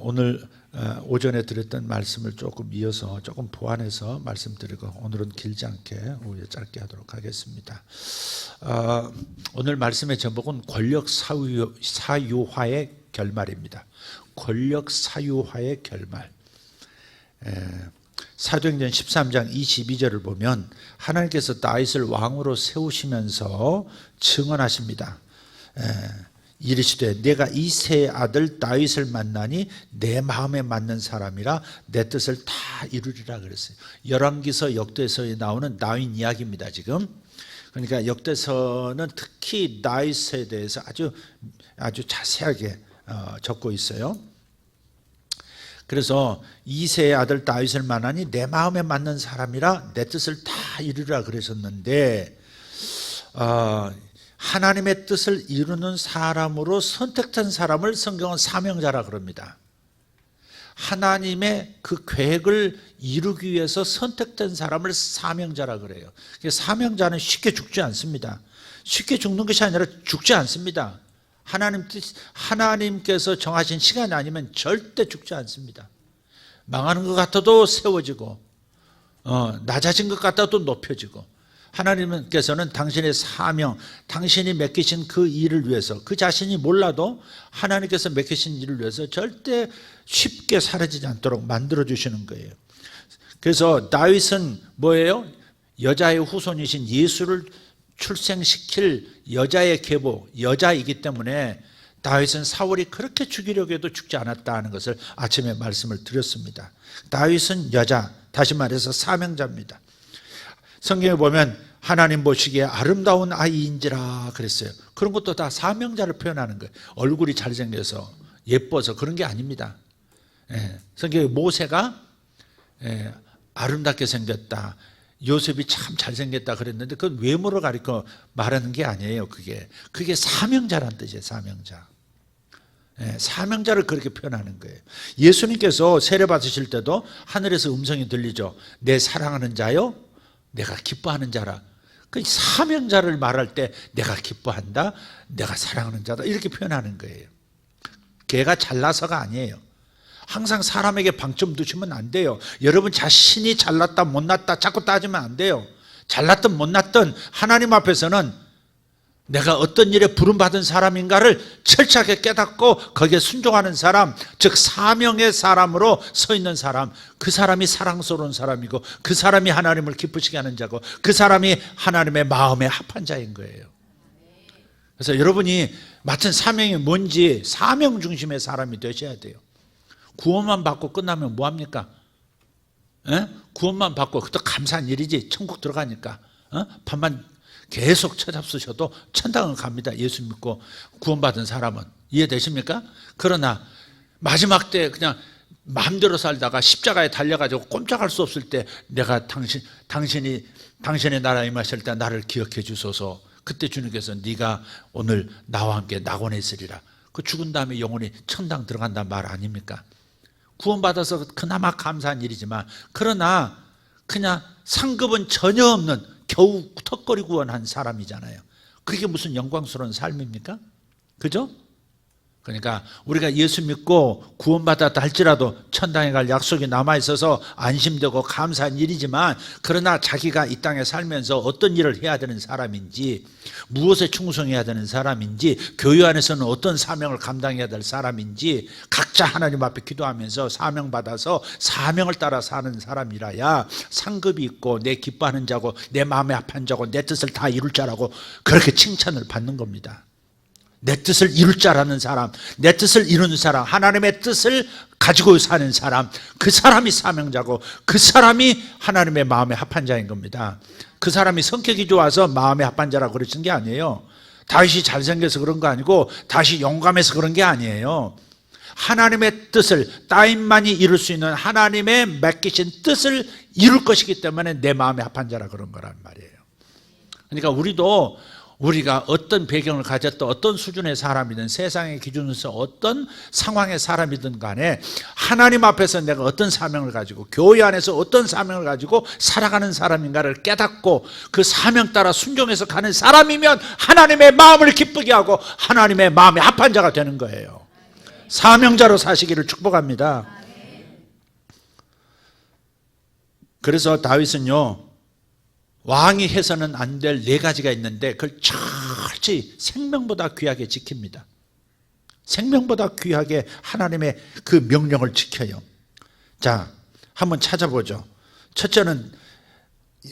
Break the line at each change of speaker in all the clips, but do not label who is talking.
오늘 오전에 드렸던 말씀을 조금 이어서 조금 보완해서 말씀드리고 오늘은 길지 않게 오히려 짧게 하도록 하겠습니다. 오늘 말씀의 제목은 권력 사유화의 결말입니다. 권력 사유화의 결말. 사도행전 13장 22절을 보면 하나님께서 다윗을 왕으로 세우시면서 증언하십니다. 이르시되 내가 이새의 아들 다윗을 만나니 내 마음에 맞는 사람이라 내 뜻을 다 이루리라 그랬어요. 열왕기서 역대서에 나오는 다윗 이야기입니다. 지금 그러니까 역대서는 특히 다윗에 대해서 아주 자세하게 적고 있어요. 그래서 이새의 아들 다윗을 만나니 내 마음에 맞는 사람이라 내 뜻을 다 이루리라 그러셨는데 하나님의 뜻을 이루는 사람으로 선택된 사람을 성경은 사명자라 그럽니다. 하나님의 그 계획을 이루기 위해서 선택된 사람을 사명자라 그래요. 사명자는 쉽게 죽지 않습니다. 쉽게 죽는 것이 아니라 죽지 않습니다. 하나님께서 정하신 시간이 아니면 절대 죽지 않습니다. 망하는 것 같아도 세워지고 낮아진 것 같아도 높여지고, 하나님께서는 당신의 사명, 당신이 맡기신 그 일을 위해서, 그 자신이 몰라도 하나님께서 맡기신 일을 위해서 절대 쉽게 사라지지 않도록 만들어주시는 거예요. 그래서 다윗은 뭐예요? 여자의 후손이신 예수를 출생시킬 여자의 계보, 여자이기 때문에 다윗은 사울이 그렇게 죽이려고 해도 죽지 않았다는 것을 아침에 말씀을 드렸습니다. 다윗은 여자, 다시 말해서 사명자입니다. 성경에 보면 하나님 보시기에 아름다운 아이인지라 그랬어요. 그런 것도 다 사명자를 표현하는 거예요. 얼굴이 잘생겨서 예뻐서 그런 게 아닙니다. 성경에 모세가 아름답게 생겼다, 요셉이 참 잘생겼다 그랬는데 그건 외모를 가리켜 말하는 게 아니에요. 그게 사명자란 뜻이에요. 사명자. 사명자를 그렇게 표현하는 거예요. 예수님께서 세례 받으실 때도 하늘에서 음성이 들리죠. 내 사랑하는 자요, 내가 기뻐하는 자라. 그 사명자를 말할 때 내가 기뻐한다, 내가 사랑하는 자다, 이렇게 표현하는 거예요. 걔가 잘나서가 아니에요. 항상 사람에게 방점 두시면 안 돼요. 여러분 자신이 잘났다 못났다 자꾸 따지면 안 돼요. 잘났든 못났든 하나님 앞에서는 내가 어떤 일에 부름받은 사람인가를 철저하게 깨닫고 거기에 순종하는 사람, 즉 사명의 사람으로 서 있는 사람, 그 사람이 사랑스러운 사람이고 그 사람이 하나님을 기쁘시게 하는 자고 그 사람이 하나님의 마음에 합한 자인 거예요. 그래서 여러분이 맡은 사명이 뭔지 사명 중심의 사람이 되셔야 돼요. 구원만 받고 끝나면 뭐합니까? 구원만 받고 그것도 감사한 일이지. 천국 들어가니까 밥만 계속 쳐잡수셔도 천당을 갑니다. 예수 믿고 구원받은 사람은. 이해되십니까? 그러나 마지막 때 그냥 마음대로 살다가 십자가에 달려가지고 꼼짝할 수 없을 때 내가 당신의 나라에 임하실 때 나를 기억해 주소서. 그때 주님께서 네가 오늘 나와 함께 낙원에 있으리라. 그 죽은 다음에 영혼이 천당 들어간다는 말 아닙니까? 구원받아서 그나마 감사한 일이지만, 그러나 그냥 상급은 전혀 없는 겨우 턱걸이 구원한 사람이잖아요. 그게 무슨 영광스러운 삶입니까? 그죠? 그러니까 우리가 예수 믿고 구원받았다 할지라도 천당에 갈 약속이 남아있어서 안심되고 감사한 일이지만, 그러나 자기가 이 땅에 살면서 어떤 일을 해야 되는 사람인지, 무엇에 충성해야 되는 사람인지, 교회 안에서는 어떤 사명을 감당해야 될 사람인지 각자 하나님 앞에 기도하면서 사명받아서 사명을 따라 사는 사람이라야 상급이 있고 내 기뻐하는 자고 내 마음에 합한 자고 내 뜻을 다 이룰 자라고 그렇게 칭찬을 받는 겁니다. 내 뜻을 이룰 자라는 사람, 내 뜻을 이루는 사람, 하나님의 뜻을 가지고 사는 사람, 그 사람이 사명자고 그 사람이 하나님의 마음에 합한 자인 겁니다. 그 사람이 성격이 좋아서 마음에 합한 자라고 그러신 게 아니에요. 다윗이 잘생겨서 그런 거 아니고 다윗이 용감해서 그런 게 아니에요. 하나님의 뜻을, 다윗만이 이룰 수 있는 하나님의 맡기신 뜻을 이룰 것이기 때문에 내 마음에 합한 자라 그런 거란 말이에요. 그러니까 우리가 어떤 배경을 가졌던 어떤 수준의 사람이든 세상의 기준에서 어떤 상황의 사람이든 간에 하나님 앞에서 내가 어떤 사명을 가지고 교회 안에서 어떤 사명을 가지고 살아가는 사람인가를 깨닫고 그 사명 따라 순종해서 가는 사람이면 하나님의 마음을 기쁘게 하고 하나님의 마음에 합한 자가 되는 거예요. 사명자로 사시기를 축복합니다. 그래서 다윗은요, 왕이 해서는 안 될 4가지가 있는데 그걸 철저히 생명보다 귀하게 지킵니다. 생명보다 귀하게 하나님의 그 명령을 지켜요. 자, 한번 찾아보죠. 첫째는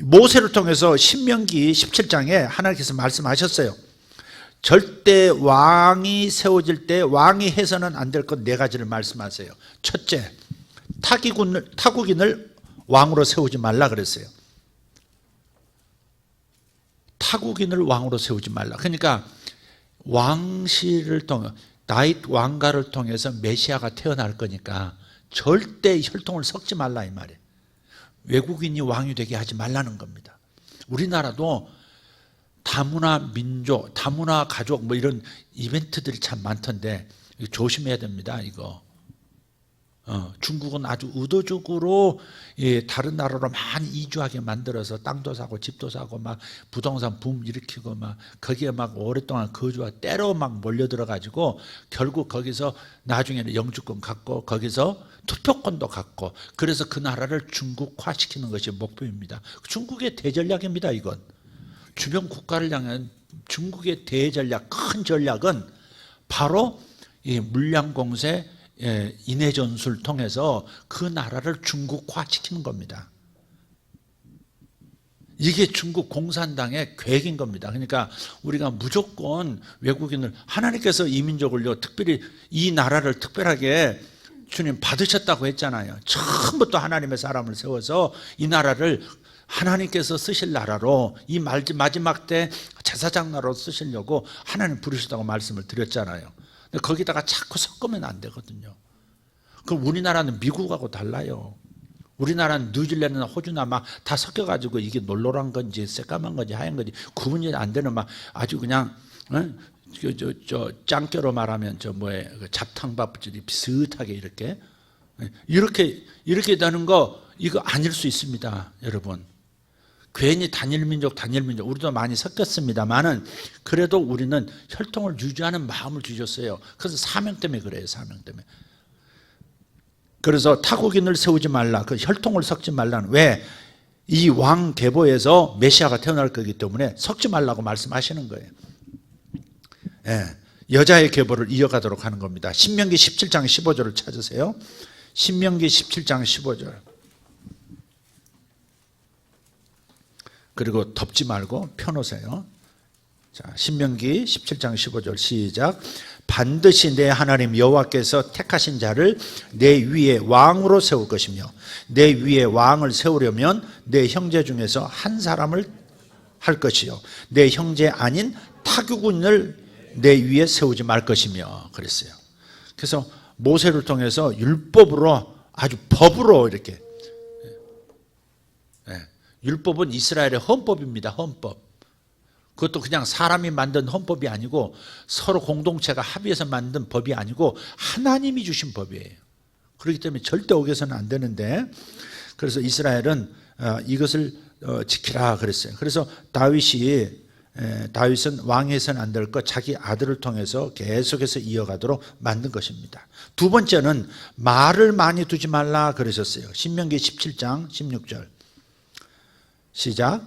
모세를 통해서 신명기 17장에 하나님께서 말씀하셨어요. 절대 왕이 세워질 때 왕이 해서는 안 될 것 4가지를 말씀하세요. 첫째, 타국인을 왕으로 세우지 말라 그랬어요. 타국인을 왕으로 세우지 말라. 그러니까 왕실을 통해 다윗 왕가를 통해서 메시아가 태어날 거니까 절대 혈통을 섞지 말라 이 말이에요. 외국인이 왕이 되게 하지 말라는 겁니다. 우리나라도 다문화 민족, 다문화 가족 뭐 이런 이벤트들이 참 많던데 조심해야 됩니다. 이거. 중국은 아주 의도적으로 다른 나라로 많이 이주하게 만들어서 땅도 사고 집도 사고 막 부동산 붐 일으키고 막 거기에 막 오랫동안 거주하고 때로 막 몰려들어 가지고 결국 거기서 나중에는 영주권 갖고 거기서 투표권도 갖고 그래서 그 나라를 중국화시키는 것이 목표입니다. 중국의 대전략입니다. 이건 주변 국가를 향한 중국의 대전략, 큰 전략은 바로 이 물량공세 인해전술을 통해서 그 나라를 중국화시키는 겁니다. 이게 중국 공산당의 계획인 겁니다. 그러니까 우리가 무조건 외국인을 하나님께서 이 민족을요 특별히 이 나라를 특별하게 주님 받으셨다고 했잖아요. 처음부터 하나님의 사람을 세워서 이 나라를 하나님께서 쓰실 나라로 이 마지막 때 제사장 나라로 쓰시려고 하나님 부르셨다고 말씀을 드렸잖아요. 근데 거기다가 자꾸 섞으면 안 되거든요. 그럼 우리나라는 미국하고 달라요. 우리나라는 뉴질랜드나 호주나 막 다 섞여가지고 이게 놀노란 건지 새까만 건지 하얀 건지 구분이 안 되는 막 아주 그냥 짱깨로 말하면 그 잡탕밥들이 비슷하게 이렇게 되는 거 이거 아닐 수 있습니다, 여러분. 괜히 단일민족 우리도 많이 섞였습니다만은 그래도 우리는 혈통을 유지하는 마음을 주셨어요. 그래서 사명 때문에 그래요. 사명 때문에. 그래서 타국인을 세우지 말라. 그 혈통을 섞지 말라는. 왜? 이 왕 계보에서 메시아가 태어날 거기 때문에 섞지 말라고 말씀하시는 거예요. 예, 여자의 계보를 이어가도록 하는 겁니다. 신명기 17장 15절을 찾으세요. 신명기 17장 15절. 그리고 덮지 말고 펴놓으세요. 자, 신명기 17장 15절 시작. 반드시 내 하나님 여호와께서 택하신 자를 내 위에 왕으로 세울 것이며 내 위에 왕을 세우려면 내 형제 중에서 한 사람을 할 것이요 내 형제 아닌 타국인을 내 위에 세우지 말 것이며 그랬어요. 그래서 모세를 통해서 율법으로 아주 법으로 이렇게 율법은 이스라엘의 헌법입니다. 헌법. 그것도 그냥 사람이 만든 헌법이 아니고 서로 공동체가 합의해서 만든 법이 아니고 하나님이 주신 법이에요. 그렇기 때문에 절대 어겨서는 안 되는데 그래서 이스라엘은 이것을 지키라 그랬어요. 그래서 다윗은 왕해서는 안 될 것 자기 아들을 통해서 계속해서 이어가도록 만든 것입니다. 두 번째는 말을 많이 두지 말라 그러셨어요. 신명기 17장 16절 시작.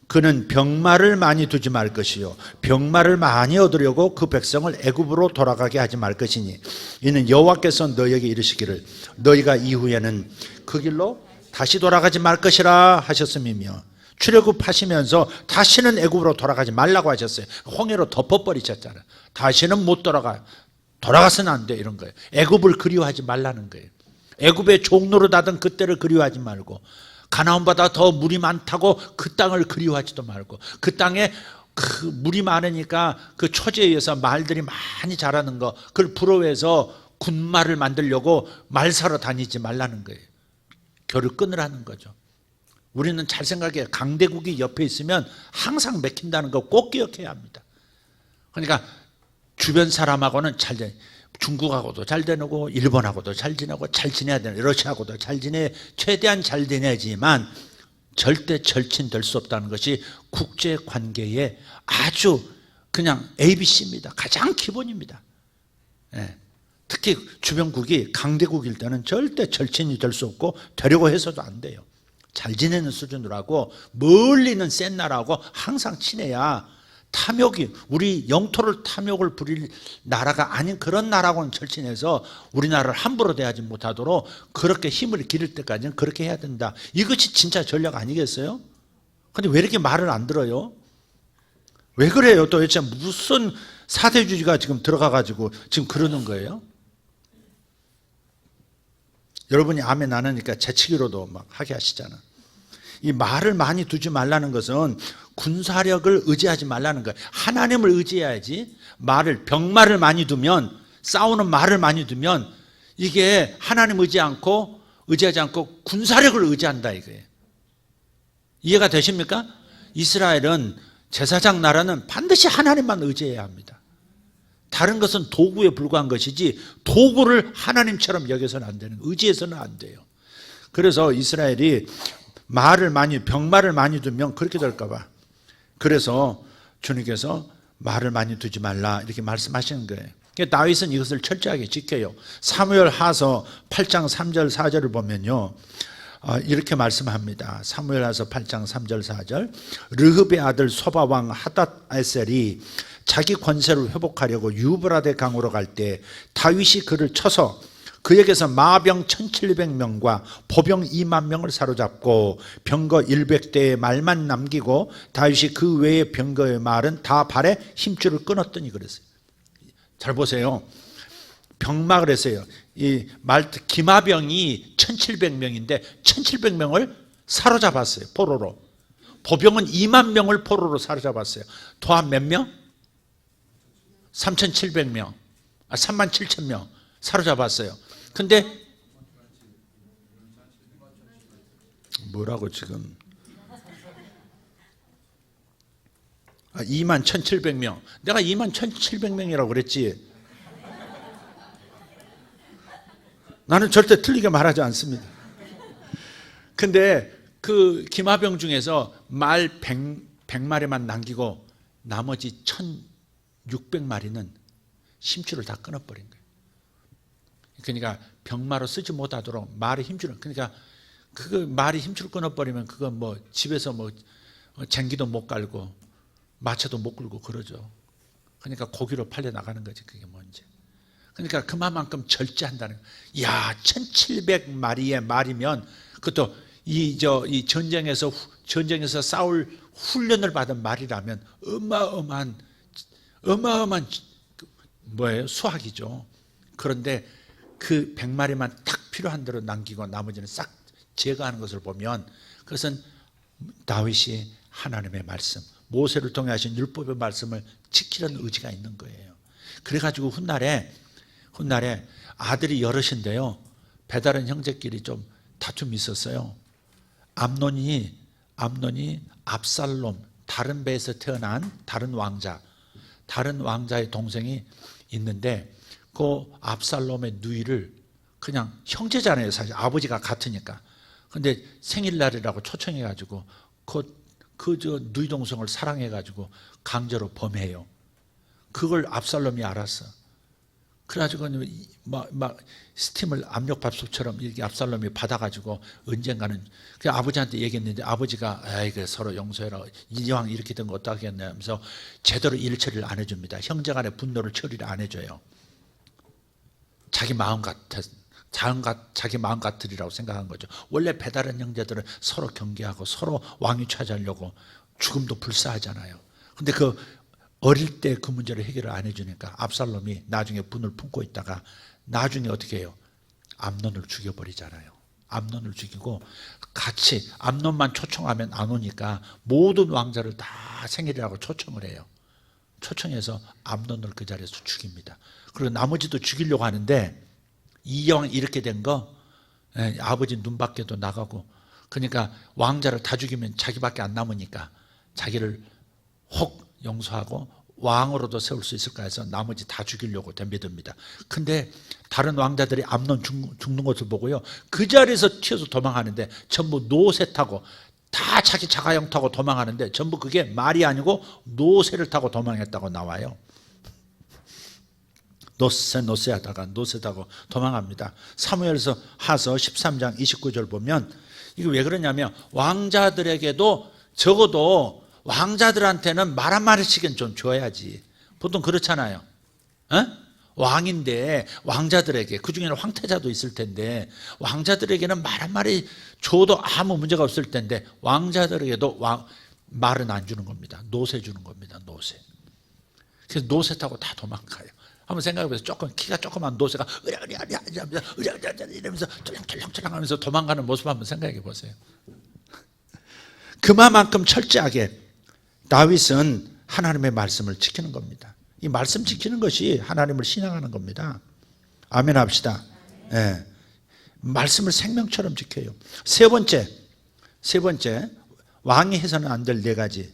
그는 병마를 많이 두지 말 것이요 병마를 많이 얻으려고 그 백성을 애굽으로 돌아가게 하지 말 것이니 이는 여호와께서 너희에게 이르시기를 너희가 이후에는 그 길로 다시 돌아가지 말 것이라 하셨음이며 출애굽하시면서 다시는 애굽으로 돌아가지 말라고 하셨어요. 홍해로 덮어버리셨잖아요. 다시는 못 돌아가서는 안 돼 이런 거예요. 애굽을 그리워하지 말라는 거예요. 애굽의 종로로 다던 그때를 그리워하지 말고 가나안보다 더 물이 많다고 그 땅을 그리워하지도 말고 그 땅에 그 물이 많으니까 그 초지에 의해서 말들이 많이 자라는 거 그걸 부러워해서 군말을 만들려고 말 사러 다니지 말라는 거예요. 결을 끊으라는 거죠. 우리는 잘 생각해. 강대국이 옆에 있으면 항상 맥힌다는 거 꼭 기억해야 합니다. 그러니까 주변 사람하고는 잘 돼. 중국하고도 잘 지내고 일본하고도 잘 지내고 잘 지내야 되는 러시아하고도 잘 지내 최대한 잘 지내야지만 절대 절친될 수 없다는 것이 국제관계의 아주 그냥 ABC입니다. 가장 기본입니다. 네. 특히 주변국이 강대국일 때는 절대 절친이 될 수 없고 되려고 해서도 안 돼요. 잘 지내는 수준으로 하고 멀리는 센 나라하고 항상 친해야 탐욕이, 우리 영토를 탐욕을 부릴 나라가 아닌 그런 나라하고는 절친해서 우리나라를 함부로 대하지 못하도록 그렇게 힘을 기를 때까지는 그렇게 해야 된다. 이것이 진짜 전략 아니겠어요? 근데 왜 이렇게 말을 안 들어요? 왜 그래요? 도대체 무슨 사대주의가 지금 들어가가지고 지금 그러는 거예요? 여러분이 아멘 안 하니까 재치기로도 막 하게 하시잖아. 이 말을 많이 두지 말라는 것은 군사력을 의지하지 말라는 거예요. 하나님을 의지해야지. 병말을 많이 두면, 싸우는 말을 많이 두면 이게 하나님 의지하지 않고 군사력을 의지한다 이거예요. 이해가 되십니까? 이스라엘은 제사장 나라는 반드시 하나님만 의지해야 합니다. 다른 것은 도구에 불과한 것이지 도구를 하나님처럼 여겨서는 안 되는, 의지해서는 안 돼요. 그래서 이스라엘이 병말을 많이 두면 그렇게 될까 봐. 그래서 주님께서 말을 많이 두지 말라 이렇게 말씀하시는 거예요. 다윗은 이것을 철저하게 지켜요. 사무엘하서 8장 3절 4절을 보면요, 이렇게 말씀합니다. 사무엘하서 8장 3절 4절. 르흡의 아들 소바왕 하닷에셀이 자기 권세를 회복하려고 유브라데 강으로 갈 때 다윗이 그를 쳐서 그에게서 마병 1700명과 보병 2만 명을 사로잡고 병거 100대의 말만 남기고 다윗이 그 외의 병거의 말은 다 발에 힘줄을 끊었더니 그랬어요. 잘 보세요. 병막을 했어요. 이 말트 기마병이 1700명인데 1700명을 사로잡았어요. 포로로. 보병은 2만 명을 포로로 사로잡았어요. 도합 몇 명? 3700명. 37,000명 사로잡았어요. 근데 뭐라고 지금 21,700명. 내가 21,700명이라고 그랬지. 나는 절대 틀리게 말하지 않습니다. 근데 그 기마병 중에서 말 100마리만 남기고 나머지 1,600마리는 심줄을 다 끊어버린 거예요. 그러니까 병마로 쓰지 못하도록 말의 힘줄을, 그러니까 그 말이 힘줄을 끊어버리면 그건 뭐 집에서 뭐 쟁기도 못 갈고 마차도 못 끌고 그러죠. 그러니까 고기로 팔려 나가는 거지. 그게 뭔지. 그러니까 그만큼 절제한다는 거예요. 야, 1,700마리의 말이면 그것도 이 전쟁에서 싸울 훈련을 받은 말이라면 어마어마한 뭐예요? 수학이죠. 그런데 그 100마리만 딱 필요한 대로 남기고 나머지는 싹 제거하는 것을 보면 그것은 다윗이 하나님의 말씀, 모세를 통해 하신 율법의 말씀을 지키려는 의지가 있는 거예요. 그래가지고 훗날에 아들이 여럿인데요, 배다른 형제끼리 좀 다툼이 있었어요. 암논이 압살롬, 다른 배에서 태어난 다른 왕자의 동생이 있는데 그 압살롬의 누이를, 그냥 형제잖아요 사실, 아버지가 같으니까. 근데 생일날이라고 초청해가지고 저 누이 동생을 사랑해가지고 강제로 범해요. 그걸 압살롬이 알았어. 그래가지고 막 스팀을 압력밥솥처럼 이렇게 압살롬이 받아가지고 언젠가는 그 아버지한테 얘기했는데 아버지가 에이 서로 용서해라, 이왕 이렇게 된 거 어떡하겠냐 하면서 제대로 일 처리를 안 해줍니다. 형제간의 분노를 처리를 안 해줘요. 자기 마음 같으리라고 생각한 거죠. 원래 배다른 형제들은 서로 경계하고 서로 왕위 차지하려고 죽음도 불사하잖아요. 근데 그 어릴 때 그 문제를 해결을 안 해주니까 압살롬이 나중에 분을 품고 있다가 나중에 어떻게 해요? 암논을 죽여버리잖아요. 암논을 죽이고 같이, 암논만 초청하면 안 오니까 모든 왕자를 다 생일이라고 초청을 해요. 초청해서 암논을 그 자리에서 죽입니다. 그리고 나머지도 죽이려고 하는데 이왕 이렇게 된 거, 아버지 눈밖에도 나가고, 그러니까 왕자를 다 죽이면 자기밖에 안 남으니까 자기를 혹 용서하고 왕으로도 세울 수 있을까 해서 나머지 다 죽이려고 덤벼듭니다. 근데 다른 왕자들이 암논 죽는 것을 보고요, 그 자리에서 튀어서 도망하는데 전부 노새 타고, 다 자기 자가용 타고 도망하는데 전부 그게 말이 아니고 노새를 타고 도망했다고 나와요. 노세 하다가 노세다고 도망갑니다. 사무엘서 하서 13장 29절 보면 이거 왜 그러냐면 왕자들에게도 적어도 왕자들한테는 말 한마디씩은 좀 줘야지. 보통 그렇잖아요. 왕인데 왕자들에게, 그중에는 황태자도 있을 텐데 왕자들에게는 말 한마디 줘도 아무 문제가 없을 텐데 왕자들에게도 말은 안 주는 겁니다. 노세 주는 겁니다. 노세. 그래서 노세 타고 다 도망가요. 한번 생각해보세요. 키가 조그만 노새가 으랴으랴 이러면서 쫄랑쫄랑 하면서 도망가는 모습 한번 생각해 보세요. 그만큼 철저하게 다윗은 하나님의 말씀을 지키는 겁니다. 이 말씀 지키는 것이 하나님을 신앙하는 겁니다. 아멘 합시다. 네. 말씀을 생명처럼 지켜요. 세 번째 왕이 해서는 안 될 네 가지.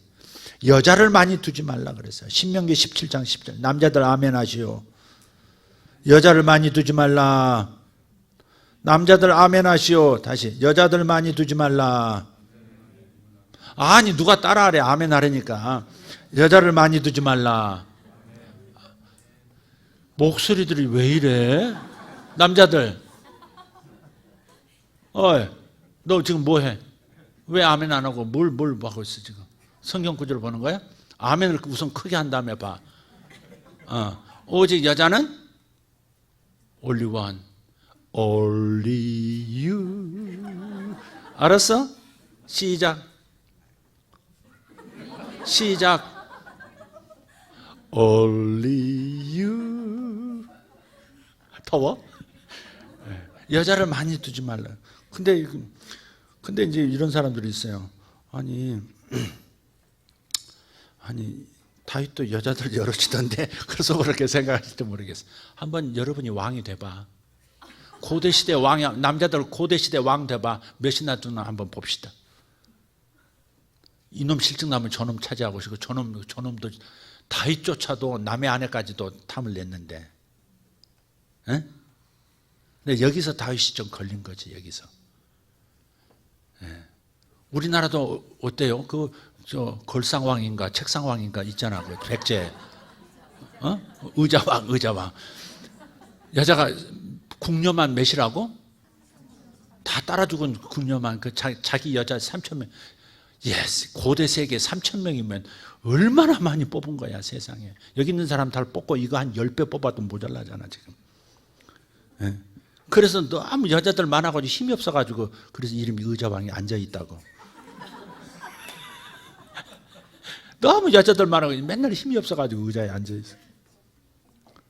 여자를 많이 두지 말라 그랬어요. 신명기 17장 10절. 남자들 아멘 하시오. 여자를 많이 두지 말라. 남자들 아멘 하시오. 다시 여자들 많이 두지 말라. 아니 누가 따라하래. 아멘 하라니까. 여자를 많이 두지 말라. 목소리들이 왜 이래? 남자들, 어이, 너 지금 뭐해? 왜 아멘 안 하고 뭘 하고 있어 지금? 성경 구절을 보는 거야? 아멘을 우선 크게 한 다음에 봐. 오직 여자는 only one, only you. 알았어? 시작. only you. 더워? 여자를 많이 두지 말라. 근데 이제 이런 사람들이 있어요. 아니 다윗도 여자들 여러 치던데 그래서 그렇게 생각하실지 모르겠어. 한번 여러분이 왕이 돼봐. 고대시대 왕이, 남자들 고대시대 왕 돼봐. 몇이나 두나 한번 봅시다. 이놈 실증 나면 저놈 차지하고 싶고 저놈도 다윗조차도 남의 아내까지도 탐을 냈는데, 근데 여기서 다윗이 좀 걸린 거지. 여기서. 우리나라도 어때요? 걸상왕인가 책상왕인가 있잖아. 그 백제, 의자왕. 여자가 궁녀만 몇이라고? 다 따라 죽은 궁녀만 자기 여자 3,000명. 예스, 고대 세계 3,000명이면 얼마나 많이 뽑은 거야 세상에. 여기 있는 사람 다 뽑고 이거 한 10배 뽑아도 모자라잖아 지금. 그래서 너무 여자들 많아가지고 힘이 없어가지고 그래서 이름이 의자왕이 앉아있다고. 너무 여자들 많아가지고 맨날 힘이 없어가지고 의자에 앉아있어.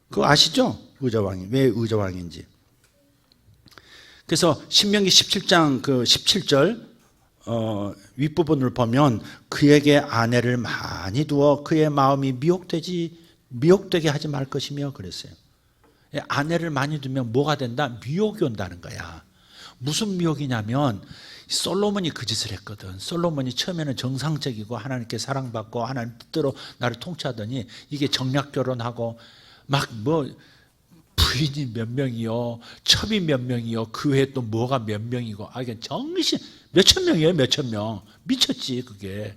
그거 아시죠? 의자왕이 왜 의자왕인지. 그래서 신명기 17장 17절 윗부분을 보면 그에게 아내를 많이 두어 그의 마음이 미혹되게 하지 말 것이며 그랬어요. 아내를 많이 두면 뭐가 된다? 미혹이 온다는 거야. 무슨 미혹이냐면 솔로몬이 그 짓을 했거든. 솔로몬이 처음에는 정상적이고 하나님께 사랑받고 하나님 뜻대로 나를 통치하더니 이게 정략 결혼하고 막 부인이 몇 명이요, 첩이 몇 명이요, 그 외에 또 뭐가 몇 명이고, 이게 정신 몇천 명이에요, 몇천 명. 미쳤지 그게.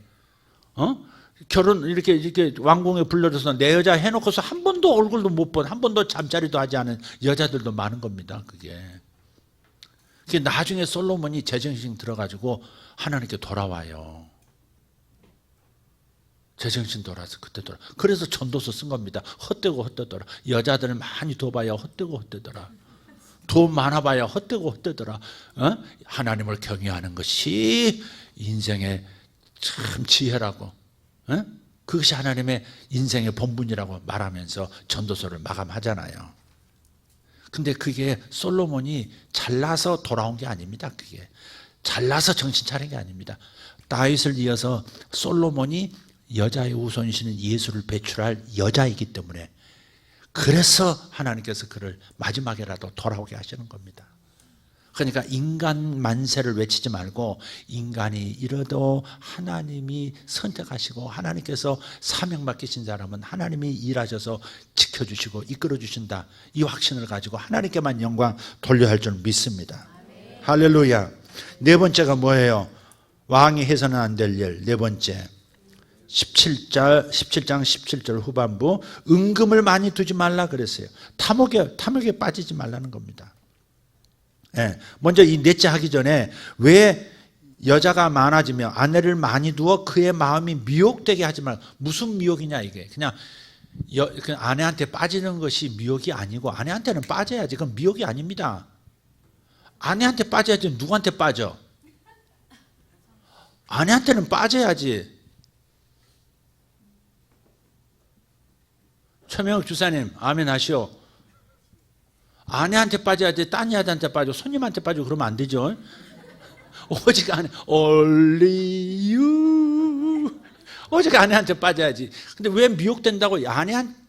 결혼 이렇게 왕궁에 불러줘서 내 여자 해놓고서 한 번도 얼굴도 못 본, 한 번도 잠자리도 하지 않은 여자들도 많은 겁니다. 그게 나중에 솔로몬이 제정신 들어가지고 하나님께 돌아와요. 제정신 돌아서 그때 돌아. 그래서 전도서 쓴 겁니다. 헛되고 헛되더라. 여자들을 많이 둬봐야 헛되고 헛되더라. 돈 많아봐야 헛되고 헛되더라. 하나님을 경외하는 것이 인생의 참 지혜라고. 그것이 하나님의 인생의 본분이라고 말하면서 전도서를 마감하잖아요. 근데 그게 솔로몬이 잘나서 돌아온 게 아닙니다. 그게 잘나서 정신 차린 게 아닙니다. 다윗을 이어서 솔로몬이 여자의 우선시는 예수를 배출할 여자이기 때문에, 그래서 하나님께서 그를 마지막에라도 돌아오게 하시는 겁니다. 그러니까 인간 만세를 외치지 말고 인간이 이러도 하나님이 선택하시고 하나님께서 사명 맡기신 사람은 하나님이 일하셔서 지켜주시고 이끌어주신다, 이 확신을 가지고 하나님께만 영광 돌려야 할 줄 믿습니다. 할렐루야. 네 번째가 뭐예요? 왕이 해서는 안 될 일. 네 번째, 17장 17절 후반부 은금을 많이 두지 말라 그랬어요. 탐욕에 빠지지 말라는 겁니다. 예, 먼저 이 넷째 하기 전에 왜 여자가 많아지며 아내를 많이 두어 그의 마음이 미혹되게 하지 말라. 무슨 미혹이냐 이게. 그냥 아내한테 빠지는 것이 미혹이 아니고 아내한테는 빠져야지. 그건 미혹이 아닙니다. 아내한테 빠져야지 누구한테 빠져? 아내한테는 빠져야지. 최명욱 주사님 아멘 하시오. 아내한테 빠져야지 딴 여자한테 빠져 손님한테 빠지고 그러면 안 되죠. 오직 아내 only you. 오직 아내한테 빠져야지. 근데 왜 미혹된다고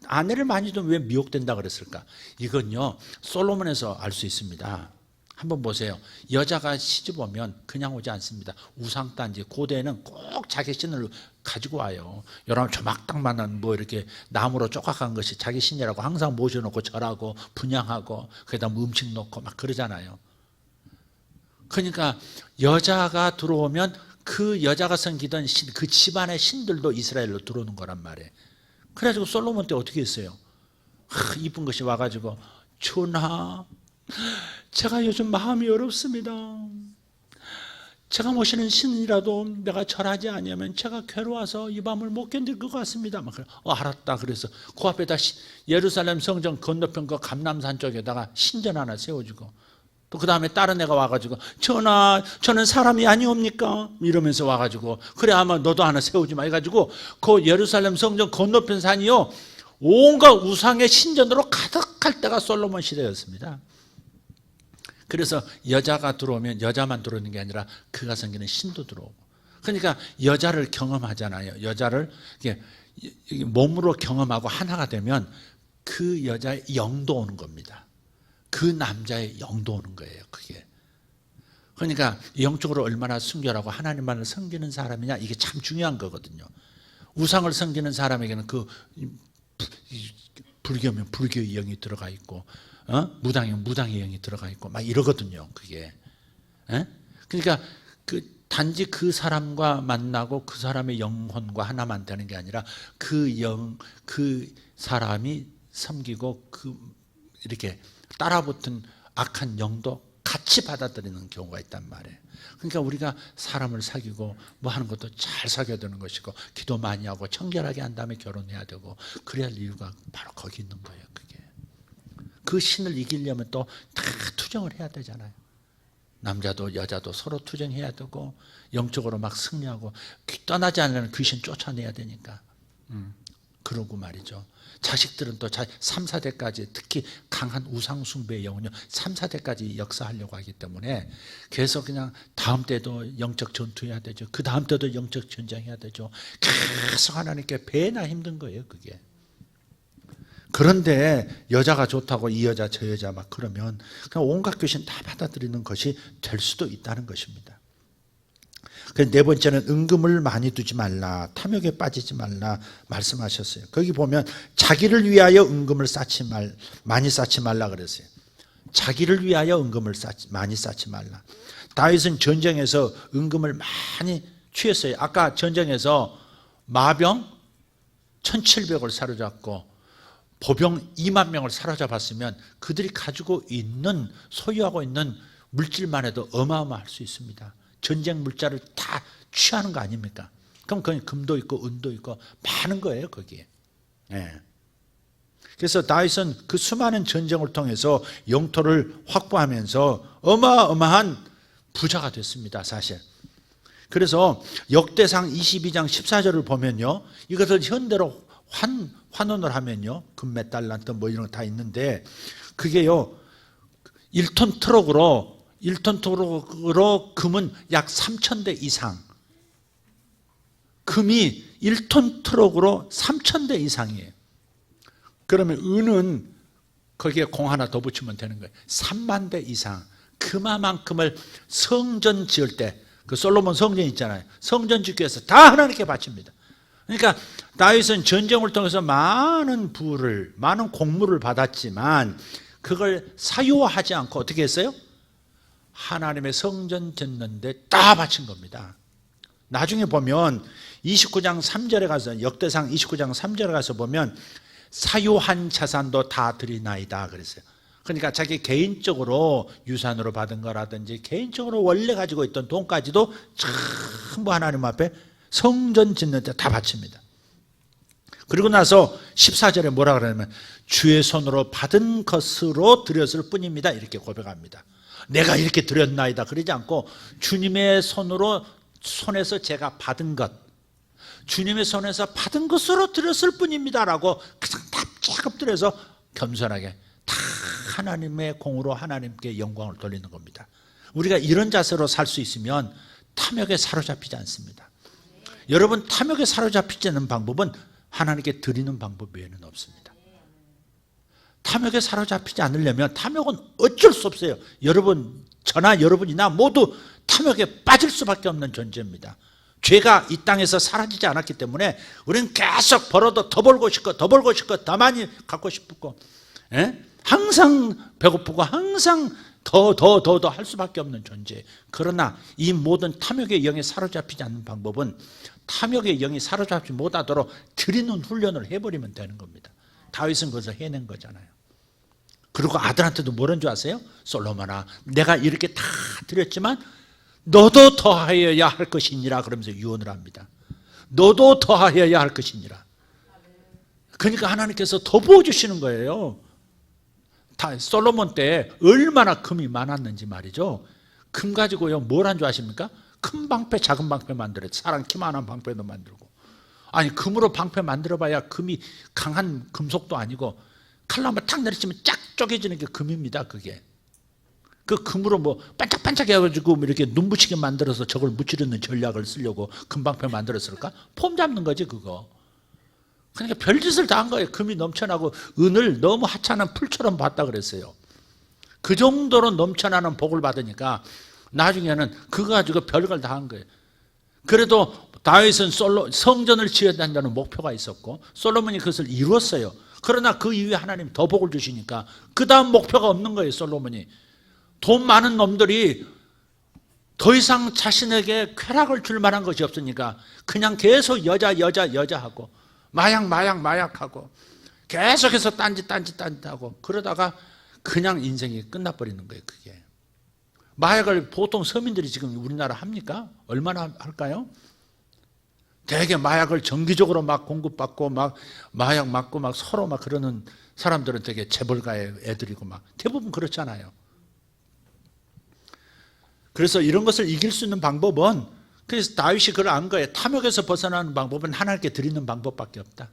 아내를 많이 두면 왜 미혹된다 그랬을까? 이건요 솔로몬에서 알 수 있습니다. 한번 보세요. 여자가 시집 오면 그냥 오지 않습니다. 우상단지 고대에는 꼭 자기 신을 가지고 와요. 여러분 조막딱만한 뭐 이렇게 나무로 쪼각한 것이 자기 신이라고 항상 모셔놓고 절하고 분양하고 거기다 음식 놓고 막 그러잖아요. 그러니까 여자가 들어오면 그 여자가 섬기던 신, 그 집안의 신들도 이스라엘로 들어오는 거란 말이에요. 그래가지고 솔로몬 때 어떻게 했어요? 이쁜 것이 와가지고 전하 제가 요즘 마음이 어렵습니다. 제가 모시는 신이라도 내가 절하지 않으면 제가 괴로워서 이 밤을 못 견딜 것 같습니다. 막 알았다. 그래서 그 앞에다 예루살렘 성전 건너편 그 감람산 쪽에다가 신전 하나 세워주고 또 그 다음에 다른 애가 와가지고 전하 저는 사람이 아니옵니까? 이러면서 와가지고 그래 아마 너도 하나 세우지 마 해가지고 그 예루살렘 성전 건너편 산이요 온갖 우상의 신전으로 가득할 때가 솔로몬 시대였습니다. 그래서 여자가 들어오면 여자만 들어오는 게 아니라 그가 섬기는 신도 들어오고 그러니까 여자를 경험하잖아요. 여자를 몸으로 경험하고 하나가 되면 그 여자의 영도 오는 겁니다. 그 남자의 영도 오는 거예요. 그게. 그러니까 영적으로 얼마나 순결하고 하나님만을 섬기는 사람이냐 이게 참 중요한 거거든요. 우상을 섬기는 사람에게는 그 불교면 불교의 영이 들어가 있고 무당이면 무당의 영이 들어가 있고 막 이러거든요. 그게. 그러니까 단지 그 사람과 만나고 그 사람의 영혼과 하나만 되는 게 아니라 그 사람이 섬기고 이렇게 따라붙은 악한 영도 같이 받아들이는 경우가 있단 말이에요. 그러니까 우리가 사람을 사귀고 뭐 하는 것도 잘 사귀어야 되는 것이고 기도 많이 하고 청결하게 한 다음에 결혼해야 되고 그래야 할 이유가 바로 거기 있는 거예요. 그게. 그 신을 이기려면 또 다 투정을 해야 되잖아요. 남자도 여자도 서로 투정해야 되고 영적으로 막 승리하고 떠나지 않으면 귀신 쫓아내야 되니까 그러고 말이죠. 자식들은 또 3, 4대까지 특히 강한 우상 숭배의 영은요 3, 4대까지 역사하려고 하기 때문에 계속 그냥 다음 때도 영적 전투해야 되죠. 그 다음 때도 영적 전쟁해야 되죠. 계속 하나님께 배나 힘든 거예요. 그게. 그런데 여자가 좋다고 이 여자 저 여자 막 그러면 그냥 온갖 귀신 다 받아들이는 것이 될 수도 있다는 것입니다. 네 번째는 은금을 많이 두지 말라, 탐욕에 빠지지 말라 말씀하셨어요. 거기 보면 자기를 위하여 은금을 많이 쌓지 말라 그랬어요. 자기를 위하여 은금을 많이 쌓지 말라. 다윗은 전쟁에서 은금을 많이 취했어요. 아까 전쟁에서 마병 1700을 사로잡고 보병 2만 명을 사로잡았으면 그들이 가지고 있는 소유하고 있는 물질만 해도 어마어마할 수 있습니다. 전쟁 물자를 다 취하는 거 아닙니까? 그럼 거기 금도 있고 은도 있고 많은 거예요. 거기에. 네. 그래서 다윗은 그 수많은 전쟁을 통해서 영토를 확보하면서 어마어마한 부자가 됐습니다. 사실. 그래서 역대상 22장 14절을 보면요. 이것을 현대로 환원을 하면요. 금 몇 달란트 뭐 이런 거 다 있는데 그게요. 1톤 트럭으로 금은 약 3,000대 이상. 금이 1톤 트럭으로 3,000대 이상이에요. 그러면 은은 거기에 공 하나 더 붙이면 되는 거예요. 3만 대 이상. 그만큼을 성전 지을 때, 그 솔로몬 성전 있잖아요. 성전 짓기 위해서 다 하나님께 바칩니다. 그러니까 다윗은 전쟁을 통해서 많은 부를, 많은 공물을 받았지만 그걸 사유화하지 않고 어떻게 했어요? 하나님의 성전 짓는데 다 바친 겁니다. 나중에 보면 29장 3절에 가서, 역대상 29장 3절에 가서 보면 사유한 자산도 다 드리나이다 그랬어요. 그러니까 자기 개인적으로 유산으로 받은 거라든지 개인적으로 원래 가지고 있던 돈까지도 전부 하나님 앞에 성전 짓는 데 다 바칩니다. 그리고 나서 14절에 뭐라 그러냐면 주의 손으로 받은 것으로 드렸을 뿐입니다 이렇게 고백합니다. 내가 이렇게 드렸나이다 그러지 않고 주님의 손에서 제가 받은 것, 주님의 손에서 받은 것으로 드렸을 뿐입니다 라고 가장 납작 엎드려서 겸손하게 다 하나님의 공으로 하나님께 영광을 돌리는 겁니다. 우리가 이런 자세로 살 수 있으면 탐욕에 사로잡히지 않습니다. 여러분, 탐욕에 사로잡히지 않는 방법은 하나님께 드리는 방법 외에는 없습니다. 탐욕에 사로잡히지 않으려면 탐욕은 어쩔 수 없어요. 여러분, 저나 여러분이나 모두 탐욕에 빠질 수밖에 없는 존재입니다. 죄가 이 땅에서 사라지지 않았기 때문에 우리는 계속 벌어도 더 벌고 싶고 더 벌고 싶고 더 많이 갖고 싶고 항상 배고프고 항상 더 할 수밖에 없는 존재. 그러나 이 모든 탐욕의 영에 사로잡히지 않는 방법은 탐욕의 영이 사로잡지 못하도록 드리는 훈련을 해버리면 되는 겁니다. 다윗은 그것을 해낸 거잖아요. 그리고 아들한테도 뭐라는 줄 아세요? 솔로몬아, 내가 이렇게 다 드렸지만 너도 더하여야 할 것이니라 그러면서 유언을 합니다. 너도 더하여야 할 것이니라. 그러니까 하나님께서 더 부어주시는 거예요. 솔로몬 때 얼마나 금이 많았는지 말이죠. 금 가지고요 뭘 한 줄 아십니까? 큰 방패 작은 방패 만들어요. 사람 키만한 방패도 만들고. 아니 금으로 방패 만들어봐야 금이 강한 금속도 아니고 칼로 한번 탁 내리치면 쫙 쪼개지는 게 금입니다. 그게 그 금으로 뭐 반짝반짝 해가지고 이렇게 눈부시게 만들어서 저걸 무찌르는 전략을 쓰려고 금방패 만들었을까? 폼 잡는 거지 그거. 그러니까 별짓을 다 한 거예요. 금이 넘쳐나고 은을 너무 하찮은 풀처럼 봤다 그랬어요. 그 정도로 넘쳐나는 복을 받으니까 나중에는 그거 가지고 별걸 다 한 거예요. 그래도 다윗은 성전을 지어야 한다는 목표가 있었고 솔로몬이 그것을 이루었어요. 그러나 그 이후에 하나님 더 복을 주시니까 그 다음 목표가 없는 거예요. 솔로몬이 돈 많은 놈들이 더 이상 자신에게 쾌락을 줄 만한 것이 없으니까 그냥 계속 여자하고 마약하고 계속해서 딴짓하고 그러다가 그냥 인생이 끝나버리는 거예요. 그게 마약을 보통 서민들이 지금 우리나라 합니까? 얼마나 할까요? 되게 마약을 정기적으로 막 공급받고 막 마약 맞고 막 서로 막 그러는 사람들은 되게 재벌가의 애들이고 막 대부분 그렇잖아요. 그래서 이런 것을 이길 수 있는 방법은, 그래서 다윗이 그걸 안 거예요. 탐욕에서 벗어나는 방법은 하나님께 드리는 방법밖에 없다.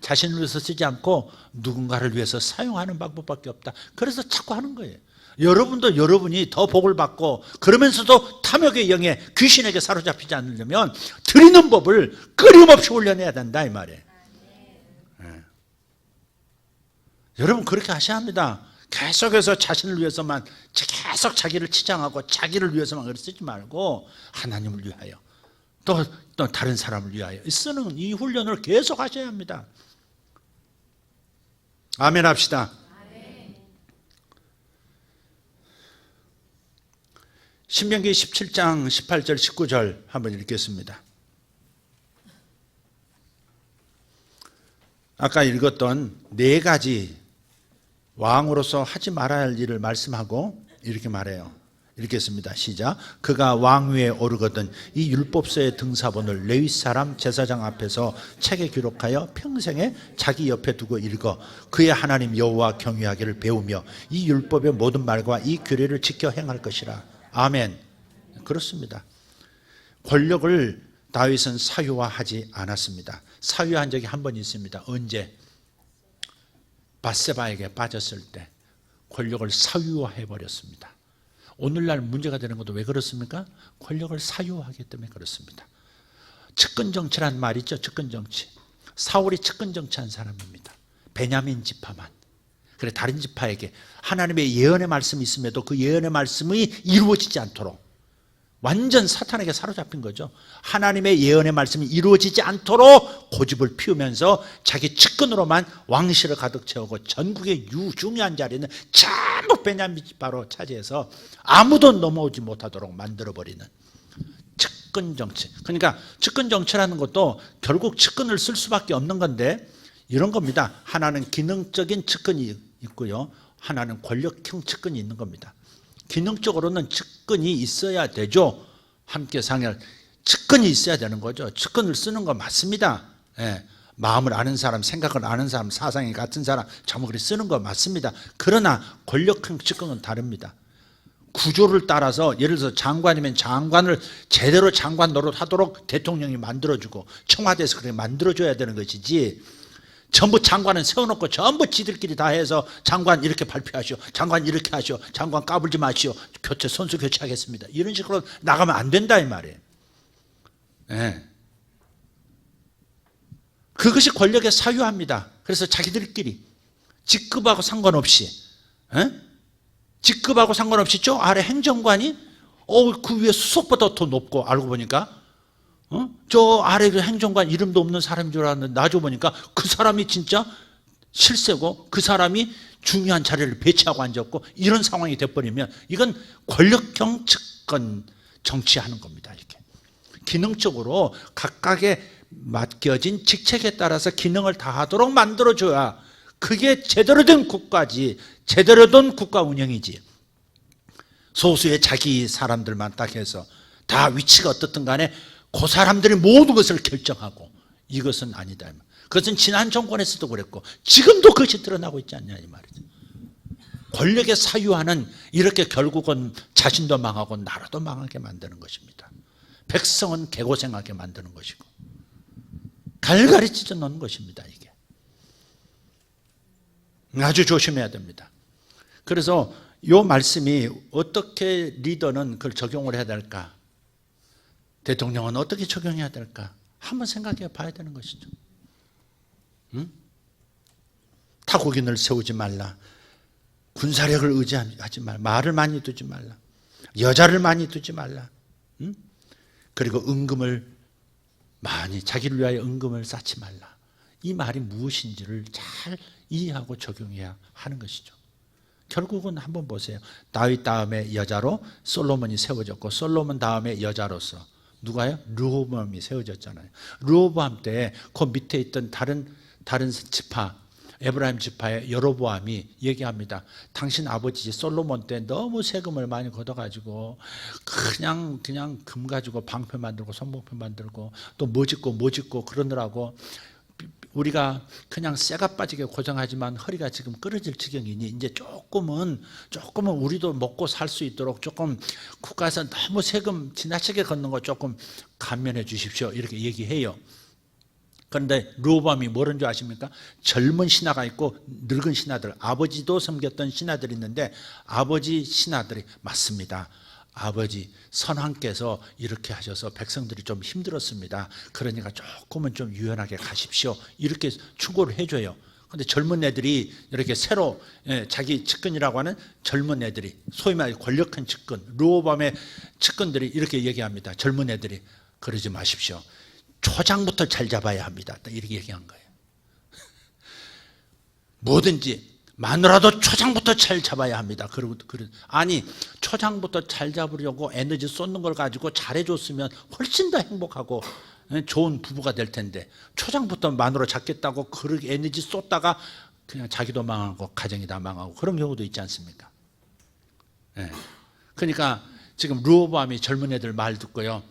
자신을 위해서 쓰지 않고 누군가를 위해서 사용하는 방법밖에 없다. 그래서 자꾸 하는 거예요. 여러분도 여러분이 더 복을 받고 그러면서도 탐욕의 영에 귀신에게 사로잡히지 않으려면 드리는 법을 끊임없이 훈련해야 된다 이 말이에요. 여러분 그렇게 하셔야 합니다. 계속해서 자신을 위해서만 계속 자기를 치장하고 자기를 위해서만 그렇게 쓰지 말고 하나님을 위하여 또 다른 사람을 위하여 쓰는 이 훈련을 계속 하셔야 합니다. 아멘 합시다. 신명기 17장 18절 19절 한번 읽겠습니다. 아까 읽었던 네 가지 왕으로서 하지 말아야 할 일을 말씀하고 이렇게 말해요. 읽겠습니다. 시작. 그가 왕위에 오르거든 이 율법서의 등사본을 레위 사람 제사장 앞에서 책에 기록하여 평생에 자기 옆에 두고 읽어 그의 하나님 여호와 경외하기를 배우며 이 율법의 모든 말과 이 규례를 지켜 행할 것이라. 아멘. 그렇습니다. 권력을 다윗은 사유화하지 않았습니다. 사유한 적이 한 번 있습니다. 언제? 밧세바에게 빠졌을 때 권력을 사유화해버렸습니다. 오늘날 문제가 되는 것도 왜 그렇습니까? 권력을 사유화하기 때문에 그렇습니다. 측근정치란 말이 있죠. 측근정치. 사울이 측근정치한 사람입니다. 베냐민 지파만. 그래 다른 지파에게 하나님의 예언의 말씀이 있음에도 그 예언의 말씀이 이루어지지 않도록 완전 사탄에게 사로잡힌 거죠. 하나님의 예언의 말씀이 이루어지지 않도록 고집을 피우면서 자기 측근으로만 왕실을 가득 채우고 전국의 중요한 자리는 전부 베냐민 지파로 차지해서 아무도 넘어오지 못하도록 만들어버리는 측근 정치. 그러니까 측근 정치라는 것도 결국 측근을 쓸 수밖에 없는 건데 이런 겁니다. 하나는 기능적인 측근이 있고요. 하나는 권력형 측근이 있는 겁니다. 기능적으로는 측근이 있어야 되죠. 함께 상의할 측근이 있어야 되는 거죠. 측근을 쓰는 거 맞습니다. 예. 마음을 아는 사람, 생각을 아는 사람, 사상이 같은 사람, 자목을 쓰는 거 맞습니다. 그러나 권력형 측근은 다릅니다. 구조를 따라서 예를 들어서 장관이면 장관을 제대로 장관 노릇하도록 대통령이 만들어주고 청와대에서 그렇게 만들어줘야 되는 것이지, 전부 장관은 세워놓고 전부 지들끼리 다 해서 장관 이렇게 발표하시오, 장관 이렇게 하시오, 장관 까불지 마시오, 교체 선수 교체하겠습니다, 이런 식으로 나가면 안 된다 이 말이에요. 네. 그것이 권력의 사유합니다. 그래서 자기들끼리 직급하고 상관없이, 직급하고 상관없이 저 아래 행정관이 그 위에 수석보다 더 높고, 알고 보니까 저 아래 그 행정관 이름도 없는 사람인 줄 알았는데 나중에 보니까 그 사람이 진짜 실세고 그 사람이 중요한 자리를 배치하고 앉았고, 이런 상황이 돼버리면 이건 권력형 측근 정치하는 겁니다. 이렇게 기능적으로 각각의 맡겨진 직책에 따라서 기능을 다하도록 만들어줘야 그게 제대로 된 국가지, 제대로 된 국가 운영이지. 소수의 자기 사람들만 딱 해서 다 위치가 어떻든 간에 그 사람들이 모든 것을 결정하고, 이것은 아니다. 그것은 지난 정권에서도 그랬고 지금도 그것이 드러나고 있지 않냐 이 말이죠. 권력의 사유화는 이렇게 결국은 자신도 망하고 나라도 망하게 만드는 것입니다. 백성은 개고생하게 만드는 것이고 갈갈이 찢어 놓는 것입니다. 이게 아주 조심해야 됩니다. 그래서 이 말씀이 어떻게 리더는 그걸 적용을 해야 될까, 대통령은 어떻게 적용해야 될까 한번 생각해 봐야 되는 것이죠. 타국인을 세우지 말라, 군사력을 의지하지 말라, 말을 많이 두지 말라, 여자를 많이 두지 말라, 그리고 은금을 많이, 자기를 위하여 은금을 쌓지 말라. 이 말이 무엇인지를 잘 이해하고 적용해야 하는 것이죠. 결국은 한번 보세요. 다윗 다음에 여자로 솔로몬이 세워졌고, 솔로몬 다음에 여자로서 누가요? 르호보암이 세워졌잖아요. 르호보암 때 그 밑에 있던 다른 지파, 에브라임 지파의 여로보암이 얘기합니다. 당신 아버지 솔로몬 때 너무 세금을 많이 걷어가지고 그냥 금 가지고 방패 만들고 성목패 만들고 또 뭐 짓고 그러느라고 우리가 그냥 쇠가 빠지게 고생하지만 허리가 지금 끊어질 지경이니 이제 조금은 우리도 먹고 살 수 있도록 조금 국가에서 너무 세금 지나치게 걷는 거 조금 감면해 주십시오, 이렇게 얘기해요. 그런데 르호보암이 뭐라는 줄 아십니까? 젊은 신하가 있고 늙은 신하들, 아버지도 섬겼던 신하들이 있는데 아버지 신하들이 맞습니다. 아버지 선왕께서 이렇게 하셔서 백성들이 좀 힘들었습니다. 그러니까 조금은 좀 유연하게 가십시오, 이렇게 충고를 해줘요. 그런데 젊은 애들이 이렇게 새로 자기 측근이라고 하는 젊은 애들이, 소위 말해 권력한 측근, 르호보암의 측근들이 이렇게 얘기합니다. 젊은 애들이 그러지 마십시오. 초장부터 잘 잡아야 합니다. 이렇게 얘기한 거예요. 뭐든지 마누라도 초장부터 잘 잡아야 합니다. 아니, 초장부터 잘 잡으려고 에너지 쏟는 걸 가지고 잘해줬으면 훨씬 더 행복하고 좋은 부부가 될 텐데, 초장부터 마누라 잡겠다고 그렇게 에너지 쏟다가 그냥 자기도 망하고 가정이 다 망하고 그런 경우도 있지 않습니까? 그러니까 지금 르호보암이 젊은 애들 말 듣고요,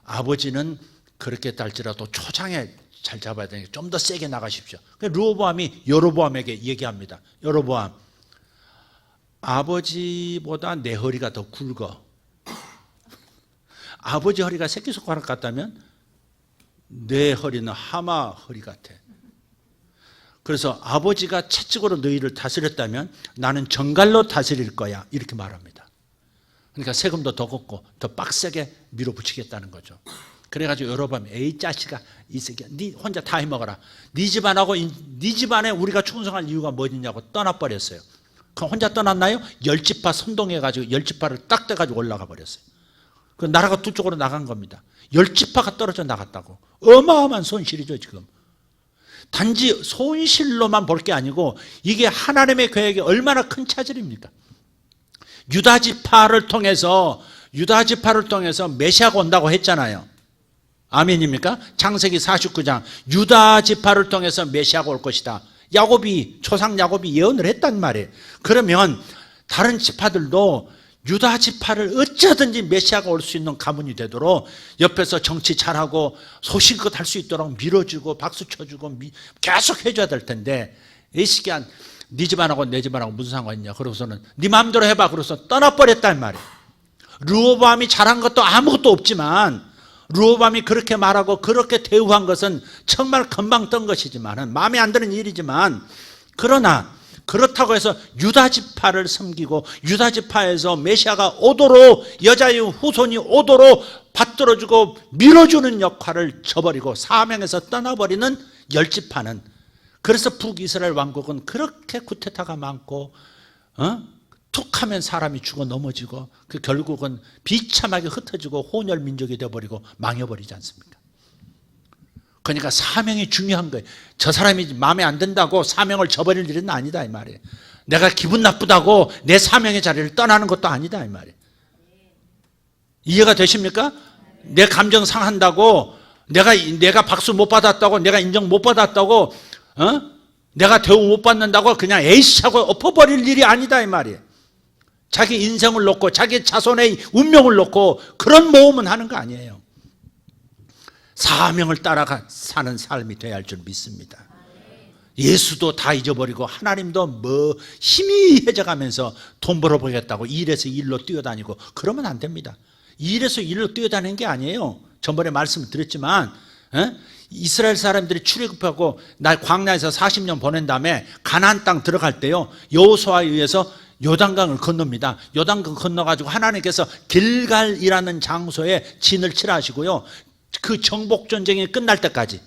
아버지는 그렇게 할지라도 초장에 잘 잡아야 되니까 좀 더 세게 나가십시오. 르호보암이 여로보암에게 얘기합니다. 여로보암, 아버지보다 내 허리가 더 굵어. 아버지 허리가 새끼손가락 같다면 내 허리는 하마 허리 같아. 그래서 아버지가 채찍으로 너희를 다스렸다면 나는 정갈로 다스릴 거야, 이렇게 말합니다. 그러니까 세금도 더 걷고 더 빡세게 밀어붙이겠다는 거죠. 그래가지고 여로보암, 에이 자식아, 이 새끼야, 네 혼자 다 해먹어라. 네 집안하고 네 집안에 우리가 충성할 이유가 뭐냐고 떠나버렸어요. 그럼 혼자 떠났나요? 10지파 선동해가지고 10지파를 딱 떼가지고 올라가 버렸어요. 그 나라가 두 쪽으로 나간 겁니다. 10지파가 떨어져 나갔다고. 어마어마한 손실이죠 지금. 단지 손실로만 볼 게 아니고 이게 하나님의 계획이 얼마나 큰 차질입니까? 유다지파를 통해서 유다 지파를 통해서 메시아가 온다고 했잖아요. 아멘입니까? 창세기 49장 유다 지파를 통해서 메시아가 올 것이다. 초상 야곱이 예언을 했단 말이에요. 그러면 다른 지파들도 유다 지파를 어쩌든지 메시아가 올 수 있는 가문이 되도록 옆에서 정치 잘하고 소신껏 할 수 있도록 밀어주고 박수 쳐주고 계속 해줘야 될 텐데, 이 시기한 네 집안하고 내 집안하고 무슨 상관이냐 그러고서는 네 마음대로 해봐 그래서 떠나버렸단 말이에요. 르호보암이 잘한 것도 아무것도 없지만, 르호보암이 그렇게 말하고 그렇게 대우한 것은 정말 금방 뜬 것이지만, 마음에 안 드는 일이지만, 그러나 그렇다고 해서 유다 지파를 섬기고 유다 지파에서 메시아가 오도록, 여자의 후손이 오도록 받들어주고 밀어주는 역할을 저버리고 사명에서 떠나버리는 열 지파는, 그래서 북이스라엘 왕국은 그렇게 쿠데타가 많고 툭하면 사람이 죽어 넘어지고 결국은 비참하게 흩어지고 혼혈 민족이 되어버리고 망해버리지 않습니까? 그러니까 사명이 중요한 거예요. 저 사람이 마음에 안 든다고 사명을 저버릴 일은 아니다 이 말이에요. 내가 기분 나쁘다고 내 사명의 자리를 떠나는 것도 아니다 이 말이에요. 이해가 되십니까? 내 감정 상한다고 내가 박수 못 받았다고, 내가 인정 못 받았다고, 내가 대우 못 받는다고 그냥 에이씨 하고 엎어버릴 일이 아니다 이 말이에요. 자기 인생을 놓고 자기 자손의 운명을 놓고 그런 모험은 하는 거 아니에요. 사명을 따라가 사는 삶이 되어야 할 줄 믿습니다. 예수도 다 잊어버리고 하나님도 희미해져가면서 돈 벌어보겠다고 일에서 일로 뛰어다니고 그러면 안 됩니다. 일에서 일로 뛰어다니는 게 아니에요. 전번에 말씀을 드렸지만 이스라엘 사람들이 출애굽하고 날 광야에서 40년 보낸 다음에 가나안 땅 들어갈 때요, 여호수아에 의해서 요단강을 건넙니다. 요단강 건너가지고 하나님께서 길갈이라는 장소에 진을 치라 하시고요, 그 정복전쟁이 끝날 때까지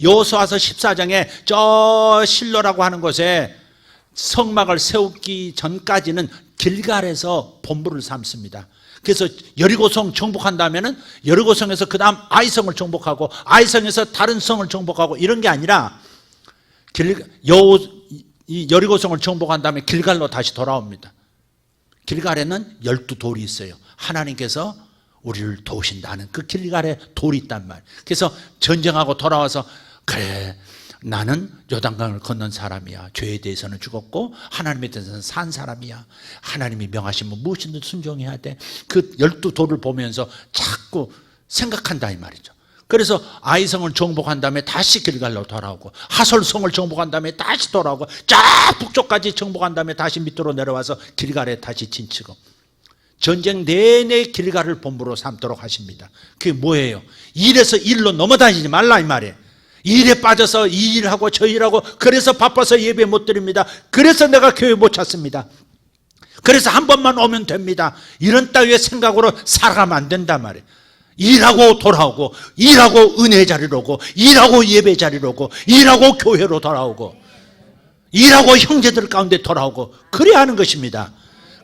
여호수아서 14장에 저 실로라고 하는 곳에 성막을 세우기 전까지는 길갈에서 본부를 삼습니다. 그래서 여리고성 정복한 다음에는 여리고성에서 그 다음 아이성을 정복하고 아이성에서 다른 성을 정복하고 이런 게 아니라 여리고성을 정복한 다음에 길갈로 다시 돌아옵니다. 길갈에는 12돌이 있어요. 하나님께서 우리를 도우신다는 그 길갈에 돌이 있단 말이에요. 그래서 전쟁하고 돌아와서 그래 나는 요단강을 건넌 사람이야. 죄에 대해서는 죽었고 하나님에 대해서는 산 사람이야. 하나님이 명하시면 무엇이든 순종해야 돼. 그 12돌을 보면서 자꾸 생각한다 이 말이죠. 그래서 아이성을 정복한 다음에 다시 길갈로 돌아오고 하솔성을 정복한 다음에 다시 돌아오고 쫙 북쪽까지 정복한 다음에 다시 밑으로 내려와서 길갈에 다시 진치고 전쟁 내내 길갈을 본부로 삼도록 하십니다. 그게 뭐예요? 일에서 일로 넘어다니지 말라 이 말이에요. 일에 빠져서 이 일하고 저 일하고 그래서 바빠서 예배 못 드립니다. 그래서 내가 교회 못 찾습니다. 그래서 한 번만 오면 됩니다. 이런 따위의 생각으로 살아가면 안 된단 말이에요. 일하고 돌아오고 일하고 은혜 자리로 오고 일하고 예배 자리로 오고 일하고 교회로 돌아오고 일하고 형제들 가운데 돌아오고 그래야 하는 것입니다.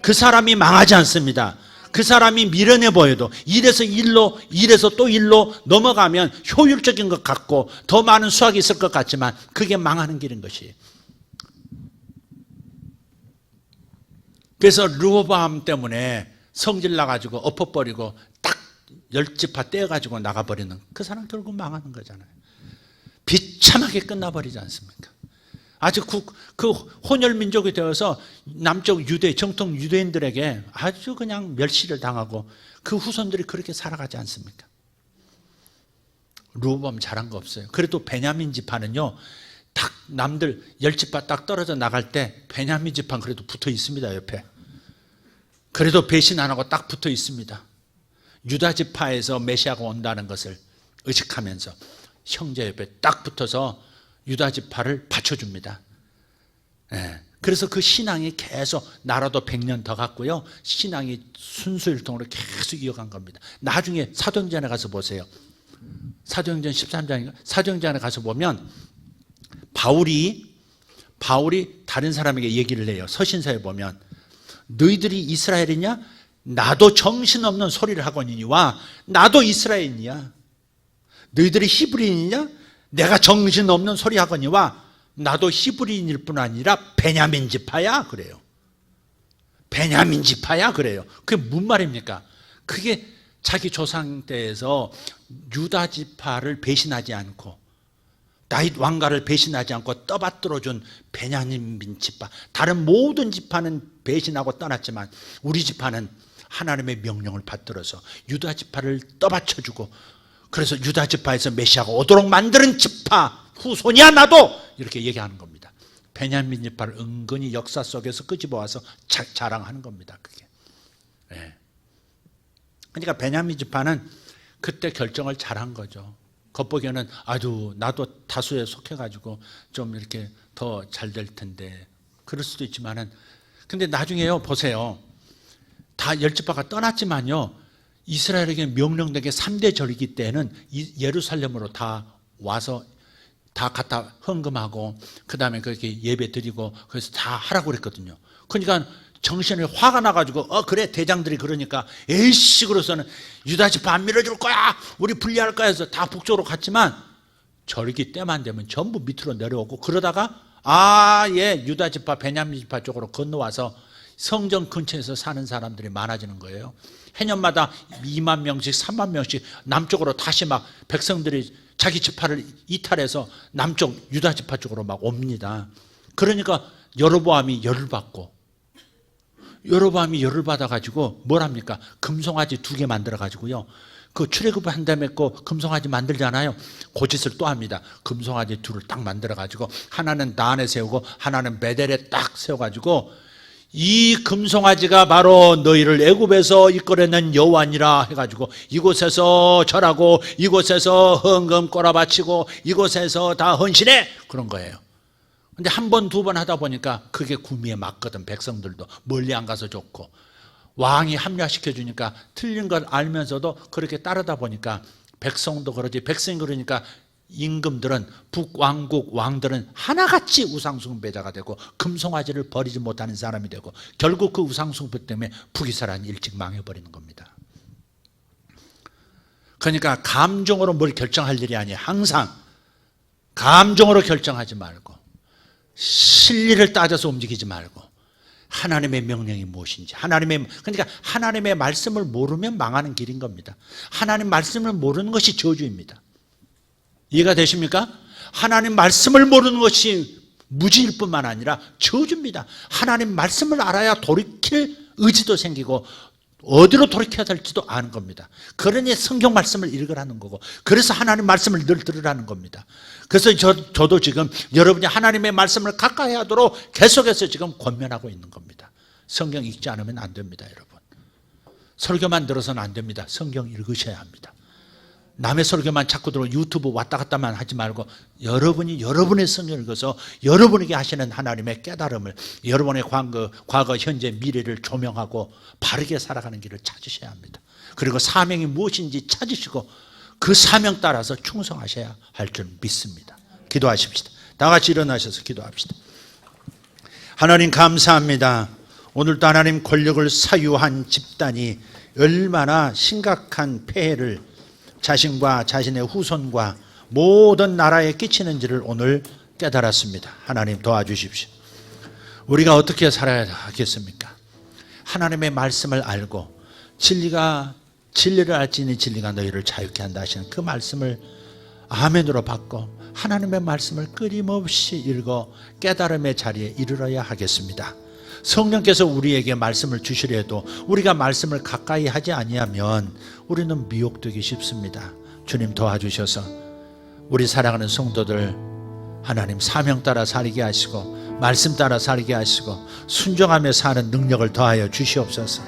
그 사람이 망하지 않습니다. 그 사람이 미련해 보여도 일에서 또 일로 넘어가면 효율적인 것 같고 더 많은 수확이 있을 것 같지만 그게 망하는 길인 것이에요. 그래서 르호보암 때문에 성질 나가지고 엎어버리고 딱 10지파 떼어가지고 나가버리는 그 사람 결국 망하는 거잖아요. 비참하게 끝나버리지 않습니까? 아주 그 혼혈 민족이 되어서 남쪽 정통 유대인들에게 아주 그냥 멸시를 당하고 그 후손들이 그렇게 살아가지 않습니까? 르호보암 잘한 거 없어요. 그래도 베냐민 지파는요, 딱 남들 10지파 딱 떨어져 나갈 때 베냐민 지파는 그래도 붙어 있습니다. 옆에. 그래도 배신 안 하고 딱 붙어 있습니다. 유다 지파에서 메시아가 온다는 것을 의식하면서 형제 옆에 딱 붙어서 유다 지파를 받쳐줍니다. 그래서 그 신앙이 계속 나라도 100년 더 갔고요. 신앙이 순수일통으로 계속 이어간 겁니다. 나중에 사도행전에 가서 보세요. 사도행전 13장인가? 사도행전에 가서 보면 바울이 다른 사람에게 얘기를 해요. 서신서에 보면 너희들이 이스라엘이냐? 나도 정신없는 소리를 하거니와 나도 이스라엘이냐? 너희들이 히브리인이냐? 내가 정신없는 소리 하거니와 나도 히브리인일 뿐 아니라 베냐민 지파야 그래요. 베냐민 지파야 그래요. 그게 무슨 말입니까? 그게 자기 조상 때에서 유다 지파를 배신하지 않고 다윗 왕가를 배신하지 않고 떠받들어준 베냐민 지파. 다른 모든 지파는 배신하고 떠났지만 우리 지파는 하나님의 명령을 받들어서 유다 지파를 떠받쳐주고, 그래서 유다 지파에서 메시아가 오도록 만드는 지파 후손이야 나도, 이렇게 얘기하는 겁니다. 베냐민 지파를 은근히 역사 속에서 끄집어와서 자랑하는 겁니다. 그게. 네. 그러니까 베냐민 지파는 그때 결정을 잘한 거죠. 겉보기에는 아주 나도 다수에 속해가지고 좀 이렇게 더 잘 될 텐데, 그럴 수도 있지만은, 근데 나중에요, 보세요. 다 열지파가 떠났지만요, 이스라엘에게 명령된 게 3대 절기 때는 예루살렘으로 다 와서 다 갖다 헌금하고 그 다음에 그렇게 예배 드리고 그래서 다 하라고 그랬거든요. 그러니까 정신이 화가 나가지고 그래 대장들이 그러니까 에이씨 그래서는 유다 지파 안 밀어줄 거야, 우리 분리할 거야 해서 다 북쪽으로 갔지만 절기 때만 되면 전부 밑으로 내려오고, 그러다가 유다 지파 베냐민 지파 쪽으로 건너와서 성전 근처에서 사는 사람들이 많아지는 거예요. 해년마다 2만 명씩 3만 명씩 남쪽으로 다시 막 백성들이 자기 지파를 이탈해서 남쪽 유다 지파 쪽으로 막 옵니다. 그러니까 여로보암이 열을 받고, 여로보암이 열을 받아가지고 뭘 합니까? 금송아지 2개 만들어가지고요, 그 출애굽 한 다음에 거 금송아지 만들잖아요. 그 짓을 또 합니다. 금송아지 2를 딱 만들어가지고 하나는 단에 세우고 하나는 베델에 딱 세워가지고, 이 금송아지가 바로 너희를 애굽에서 이끌어낸 여호와니라 해가지고 이곳에서 절하고 이곳에서 헌금 꼬라바치고 이곳에서 다 헌신해, 그런 거예요. 근데 한 번, 2번 하다 보니까 그게 구미에 맞거든. 백성들도 멀리 안 가서 좋고, 왕이 합리화시켜 주니까 틀린 걸 알면서도 그렇게 따르다 보니까 백성도 그러지, 백성이 그러니까 임금들은, 북왕국 왕들은 하나같이 우상숭배자가 되고 금송아지를 버리지 못하는 사람이 되고, 결국 그 우상숭배 때문에 북이스라엘은 일찍 망해버리는 겁니다. 그러니까 감정으로 뭘 결정할 일이 아니에요. 항상 감정으로 결정하지 말고 실리를 따져서 움직이지 말고 하나님의 명령이 무엇인지, 그러니까 하나님의 말씀을 모르면 망하는 길인 겁니다. 하나님 말씀을 모르는 것이 저주입니다. 이해가 되십니까? 하나님 말씀을 모르는 것이 무지일 뿐만 아니라 저주입니다. 하나님 말씀을 알아야 돌이킬 의지도 생기고 어디로 돌이켜야 될지도 아는 겁니다. 그러니 성경 말씀을 읽으라는 거고, 그래서 하나님 말씀을 늘 들으라는 겁니다. 그래서 저도 지금 여러분이 하나님의 말씀을 가까이 하도록 계속해서 지금 권면하고 있는 겁니다. 성경 읽지 않으면 안 됩니다, 여러분. 설교만 들어서는 안 됩니다. 성경 읽으셔야 합니다. 남의 설교만 자꾸 들어 유튜브 왔다 갔다만 하지 말고 여러분이 여러분의 성경을 읽어서 여러분에게 하시는 하나님의 깨달음을, 여러분의 과거, 현재, 미래를 조명하고 바르게 살아가는 길을 찾으셔야 합니다. 그리고 사명이 무엇인지 찾으시고 그 사명 따라서 충성하셔야 할 줄 믿습니다. 기도하십시다. 다 같이 일어나셔서 기도합시다. 하나님 감사합니다. 오늘도 하나님 권력을 사유한 집단이 얼마나 심각한 폐해를 자신과 자신의 후손과 모든 나라에 끼치는지를 오늘 깨달았습니다. 하나님 도와주십시오. 우리가 어떻게 살아야 하겠습니까? 하나님의 말씀을 알고 진리를 알지니 진리가 너희를 자유케 한다 하시는 그 말씀을 아멘으로 받고 하나님의 말씀을 끊임없이 읽어 깨달음의 자리에 이르러야 하겠습니다. 성령께서 우리에게 말씀을 주시려도 우리가 말씀을 가까이 하지 아니하면 우리는 미혹되기 쉽습니다. 주님 도와주셔서 우리 사랑하는 성도들 하나님 사명 따라 살게 하시고 말씀 따라 살게 하시고 순종하며 사는 능력을 더하여 주시옵소서.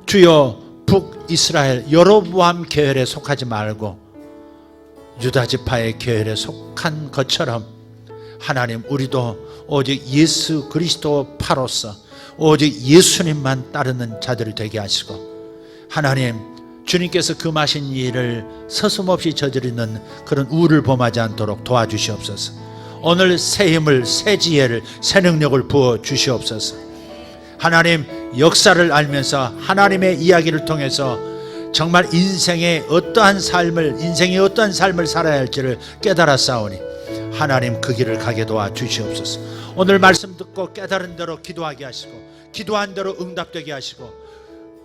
주여 북이스라엘 여로보암 계열에 속하지 말고 유다 지파의 계열에 속한 것처럼 하나님 우리도 오직 예수 그리스도 파로서 오직 예수님만 따르는 자들이 되게 하시고, 하나님 주님께서 금하신 일을 서슴없이 저지르는 그런 우를 범하지 않도록 도와주시옵소서. 오늘 새 힘을, 새 지혜를, 새 능력을 부어 주시옵소서. 하나님 역사를 알면서 하나님의 이야기를 통해서 정말 인생이 어떠한 삶을 살아야 할지를 깨달았사오니 하나님 그 길을 가게 도와 주시옵소서. 오늘 말씀 듣고 깨달은 대로 기도하게 하시고 기도한 대로 응답되게 하시고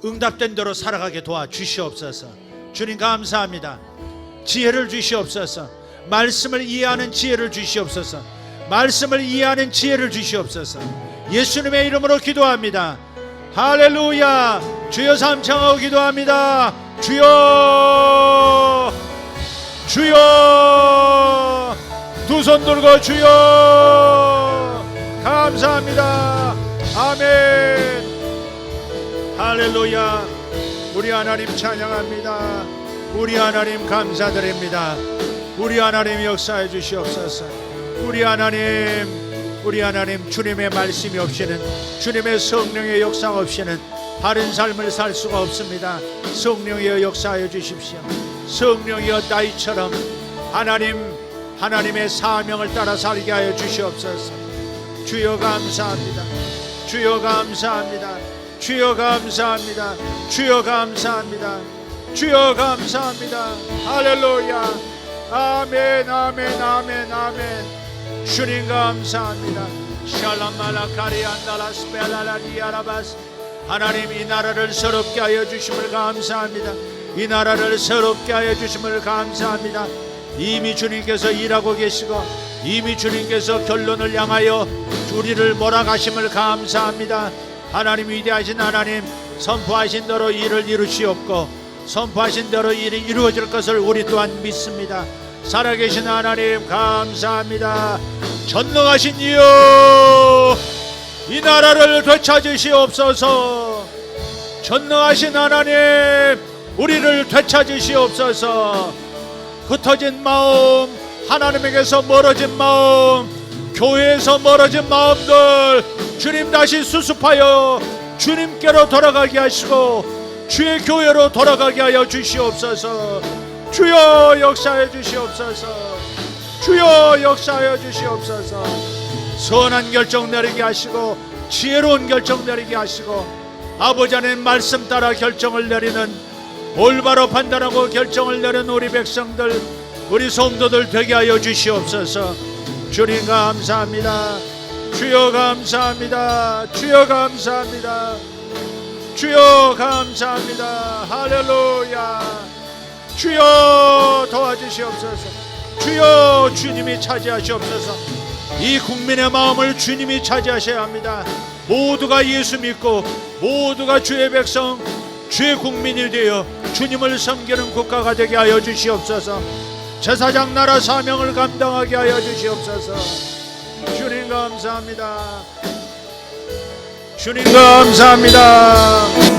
응답된 대로 살아가게 도와주시옵소서. 주님 감사합니다. 지혜를 주시옵소서. 말씀을 이해하는 지혜를 주시옵소서. 말씀을 이해하는 지혜를 주시옵소서. 예수님의 이름으로 기도합니다. 할렐루야. 주여 삼창하고 기도합니다. 주여, 주여, 두 손 들고 주여, 감사합니다. 아멘. 할렐루야. 우리 하나님 찬양합니다. 우리 하나님 감사드립니다. 우리 하나님 역사해 주시옵소서. 우리 하나님 주님의 말씀이 없이는, 주님의 성령의 역사 없이는 바른 삶을 살 수가 없습니다. 성령이여 역사하여 주십시오. 성령이여 나이처럼 하나님의 사명을 따라 살게 하여 주시옵소서. 주여 감사합니다. 주여 감사합니다. 주여 감사합니다. 주여 감사합니다. 주여 감사합니다. 할렐루야. 아멘 아멘 아멘 아멘. 주님 감사합니다. 샬람말라카리안달라스펠라라디아라바스. 하나님 이 나라를 새롭게 하여 주심을 감사합니다. 이 나라를 새롭게 하여 주심을 감사합니다. 이미 주님께서 일하고 계시고 이미 주님께서 결론을 향하여 우리를 몰아가심을 감사합니다. 하나님 위대하신 하나님, 선포하신 대로 일을 이루시옵고 선포하신 대로 일이 이루어질 것을 우리 또한 믿습니다. 살아계신 하나님 감사합니다. 전능하신 이여 이 나라를 되찾으시옵소서. 전능하신 하나님 우리를 되찾으시옵소서. 흩어진 마음, 하나님에게서 멀어진 마음, 교회에서 멀어진 마음들 주님 다시 수습하여 주님께로 돌아가게 하시고 주의 교회로 돌아가게 하여 주시옵소서. 주여 역사해 주시옵소서. 주여 역사하여 주시옵소서. 선한 결정 내리게 하시고 지혜로운 결정 내리게 하시고 아버지 하나님 말씀 따라 결정을 내리는, 올바로 판단하고 결정을 내리는 우리 백성들, 우리 성도들 되게 하여 주시옵소서. 주님 감사합니다. 주여 감사합니다. 주여 감사합니다. 주여 감사합니다. 할렐루야. 주여 도와주시옵소서. 주여 주님이 차지하시옵소서. 이 국민의 마음을 주님이 차지하셔야 합니다. 모두가 예수 믿고 모두가 주의 백성, 주의 국민이 되어 주님을 섬기는 국가가 되게 하여 주시옵소서. 제사장 나라 사명을 감당하게 하여 주시옵소서. 주님 감사합니다. 주님 감사합니다.